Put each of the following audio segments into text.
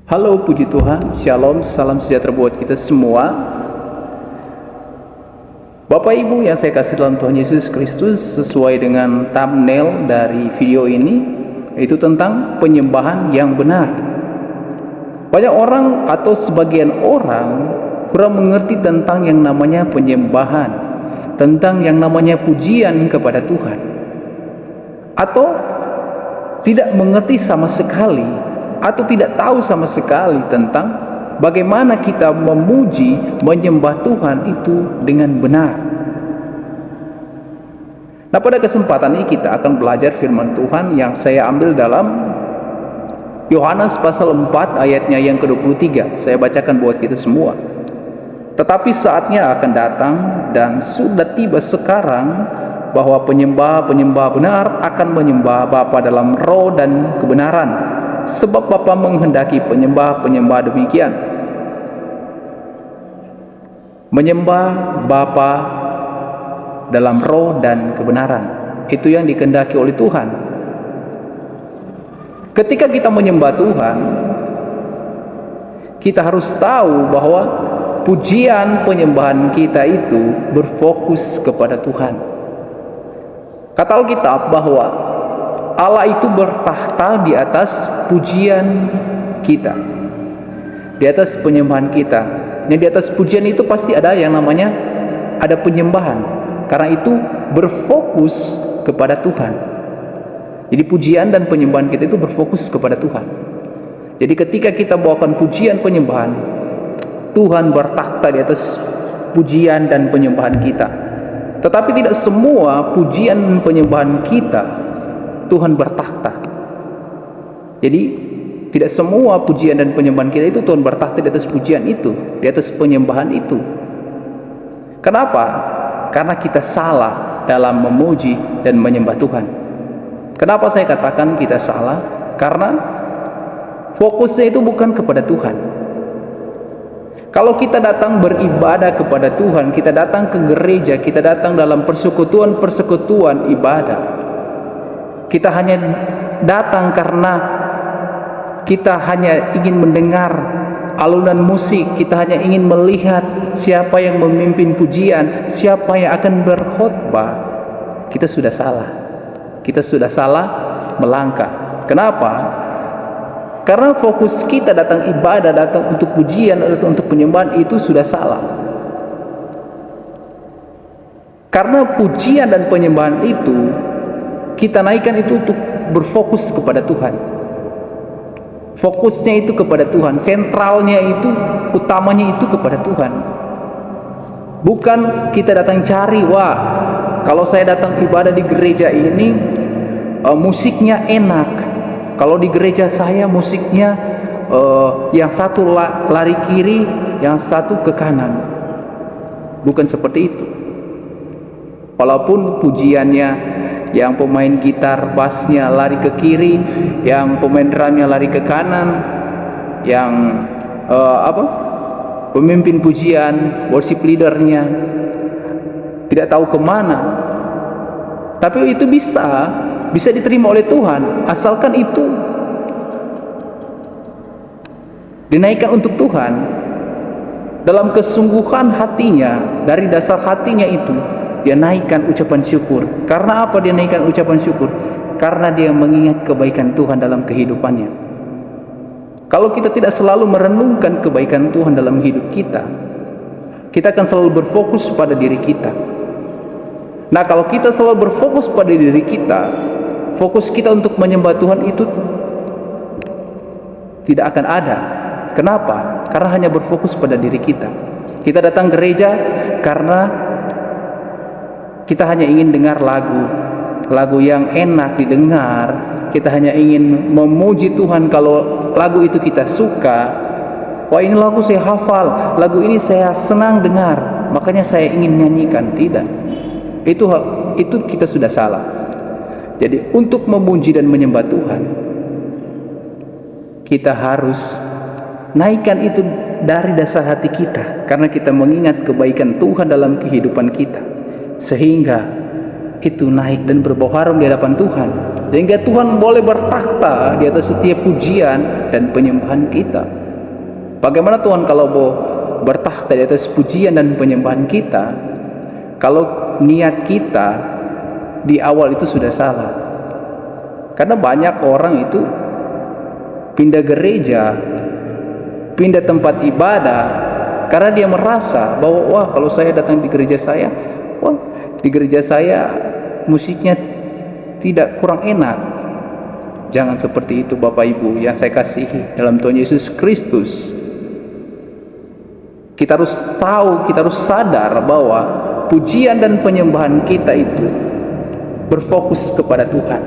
Halo, puji Tuhan, Shalom, salam sejahtera buat kita semua. Bapak Ibu yang saya kasih dalam Tuhan Yesus Kristus, sesuai dengan thumbnail dari video ini, itu tentang penyembahan yang benar. Banyak orang atau sebagian orang kurang mengerti tentang yang namanya penyembahan, tentang yang namanya pujian kepada Tuhan, atau tidak mengerti sama sekali atau tidak tahu sama sekali tentang bagaimana kita memuji, menyembah Tuhan itu dengan benar. Nah, pada kesempatan ini kita akan belajar firman Tuhan yang saya ambil dalam Yohanes pasal 4 ayatnya yang ke-23. Saya bacakan buat kita semua. Tetapi saatnya akan datang dan sudah tiba sekarang bahwa penyembah-penyembah benar akan menyembah Bapa dalam roh dan kebenaran, sebab Bapa menghendaki penyembah-penyembah demikian. Menyembah Bapa dalam roh dan kebenaran, itu yang dikehendaki oleh Tuhan. Ketika kita menyembah Tuhan, kita harus tahu bahwa pujian penyembahan kita itu berfokus kepada Tuhan. Kata Alkitab bahwa Allah itu bertahta di atas pujian kita, di atas penyembahan kita. Yang di atas pujian itu pasti ada yang namanya ada penyembahan. Karena itu berfokus kepada Tuhan. Jadi pujian dan penyembahan kita itu berfokus kepada Tuhan. Jadi ketika kita bawakan pujian penyembahan, Tuhan bertahta di atas pujian dan penyembahan kita. Tetapi tidak semua pujian dan penyembahan kita Tuhan bertakhta. Jadi tidak semua pujian dan penyembahan kita itu Tuhan bertakhta di atas pujian itu, di atas penyembahan itu. Kenapa? Karena kita salah dalam memuji dan menyembah Tuhan. Kenapa saya katakan kita salah? Karena fokusnya itu bukan kepada Tuhan. Kalau kita datang beribadah kepada Tuhan, kita datang ke gereja, kita datang dalam persekutuan ibadah, kita hanya datang karena kita hanya ingin mendengar alunan musik, kita hanya ingin melihat siapa yang memimpin pujian, siapa yang akan berkhotbah. Kita sudah salah. Kita sudah salah melangkah. Kenapa? Karena fokus kita datang ibadah, datang untuk pujian, datang untuk penyembahan itu sudah salah. Karena pujian dan penyembahan itu kita naikkan itu untuk berfokus kepada Tuhan. Fokusnya itu kepada Tuhan, sentralnya itu, utamanya itu kepada Tuhan. Bukan kita datang cari, wah, kalau saya datang ibadah di gereja ini musiknya enak. Kalau di gereja saya musiknya yang satu lari kiri, yang satu ke kanan. Bukan seperti itu. Walaupun pujiannya yang pemain gitar bassnya lari ke kiri, yang pemain drumnya lari ke kanan, yang pemimpin pujian, worship leadernya tidak tahu kemana, tapi itu bisa diterima oleh Tuhan, asalkan itu dinaikkan untuk Tuhan dalam kesungguhan hatinya, dari dasar hatinya itu dia naikkan ucapan syukur. Karena apa dia naikkan ucapan syukur? Karena dia mengingat kebaikan Tuhan dalam kehidupannya. Kalau kita tidak selalu merenungkan kebaikan Tuhan dalam hidup kita, kita akan selalu berfokus pada diri kita. Nah, kalau kita selalu berfokus pada diri kita, fokus kita untuk menyembah Tuhan itu tidak akan ada. Kenapa? Karena hanya berfokus pada diri kita. Kita datang gereja karena kita hanya ingin dengar lagu yang enak didengar. Kita hanya ingin memuji Tuhan kalau lagu itu kita suka. Wah, ini lagu saya hafal, lagu ini saya senang dengar, makanya saya ingin nyanyikan. Tidak, itu kita sudah salah. Jadi untuk memuji dan menyembah Tuhan, kita harus naikkan itu dari dasar hati kita, karena kita mengingat kebaikan Tuhan dalam kehidupan kita, sehingga itu naik dan berbau harum di hadapan Tuhan. sehingga Tuhan boleh bertakhta di atas setiap pujian dan penyembahan kita. Bagaimana Tuhan kalau mau bertakhta di atas pujian dan penyembahan kita kalau niat kita di awal itu sudah salah? Karena banyak orang itu pindah gereja, pindah tempat ibadah karena dia merasa bahwa wah, kalau saya datang di gereja saya, wah, di gereja saya musiknya tidak kurang enak. Jangan seperti itu Bapak Ibu yang saya kasihi dalam Tuhan Yesus Kristus. Kita harus tahu, kita harus sadar bahwa pujian dan penyembahan kita itu berfokus kepada Tuhan,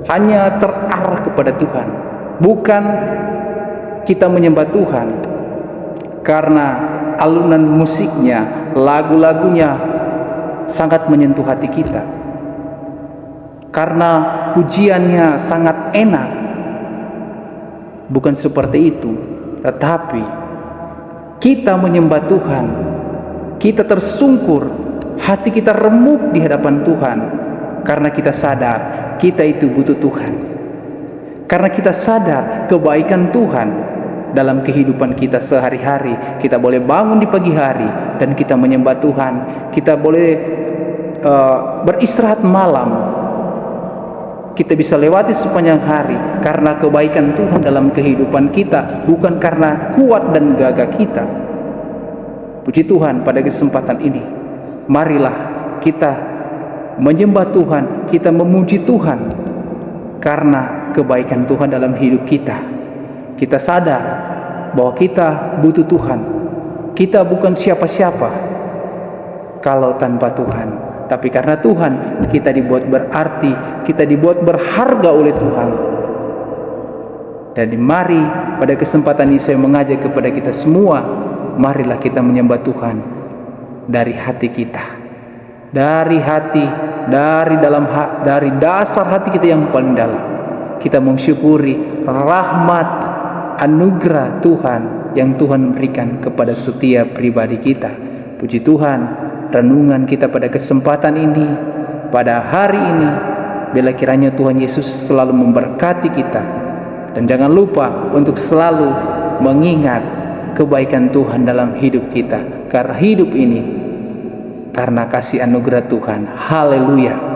hanya terarah kepada Tuhan. Bukan kita menyembah Tuhan karena alunan musiknya, lagu-lagunya sangat menyentuh hati kita, karena pujiannya sangat enak. Bukan seperti itu, tetapi kita menyembah Tuhan, kita tersungkur, hati kita remuk di hadapan Tuhan karena kita sadar kita itu butuh Tuhan, karena kita sadar kebaikan Tuhan dalam kehidupan kita sehari-hari. Kita boleh bangun di pagi hari dan kita menyembah Tuhan, kita boleh beristirahat malam, kita bisa lewati sepanjang hari karena kebaikan Tuhan dalam kehidupan kita, bukan karena kuat dan gagah kita. Puji Tuhan, pada kesempatan ini marilah kita menyembah Tuhan, kita memuji Tuhan karena kebaikan Tuhan dalam hidup kita. Kita sadar bahwa kita butuh Tuhan. Kita bukan siapa-siapa kalau tanpa Tuhan, tapi karena Tuhan kita dibuat berarti, kita dibuat berharga oleh Tuhan. Dan mari pada kesempatan ini saya mengajak kepada kita semua, marilah kita menyembah Tuhan dari hati kita, dari hati, dari dasar hati kita yang paling dalam. Kita mensyukuri rahmat, anugerah Tuhan yang Tuhan berikan kepada setiap pribadi kita. Puji Tuhan, renungan kita pada kesempatan ini, pada hari ini, bila kiranya Tuhan Yesus selalu memberkati kita. Dan jangan lupa untuk selalu mengingat kebaikan Tuhan dalam hidup kita, karena hidup ini karena kasih anugerah Tuhan. Haleluya.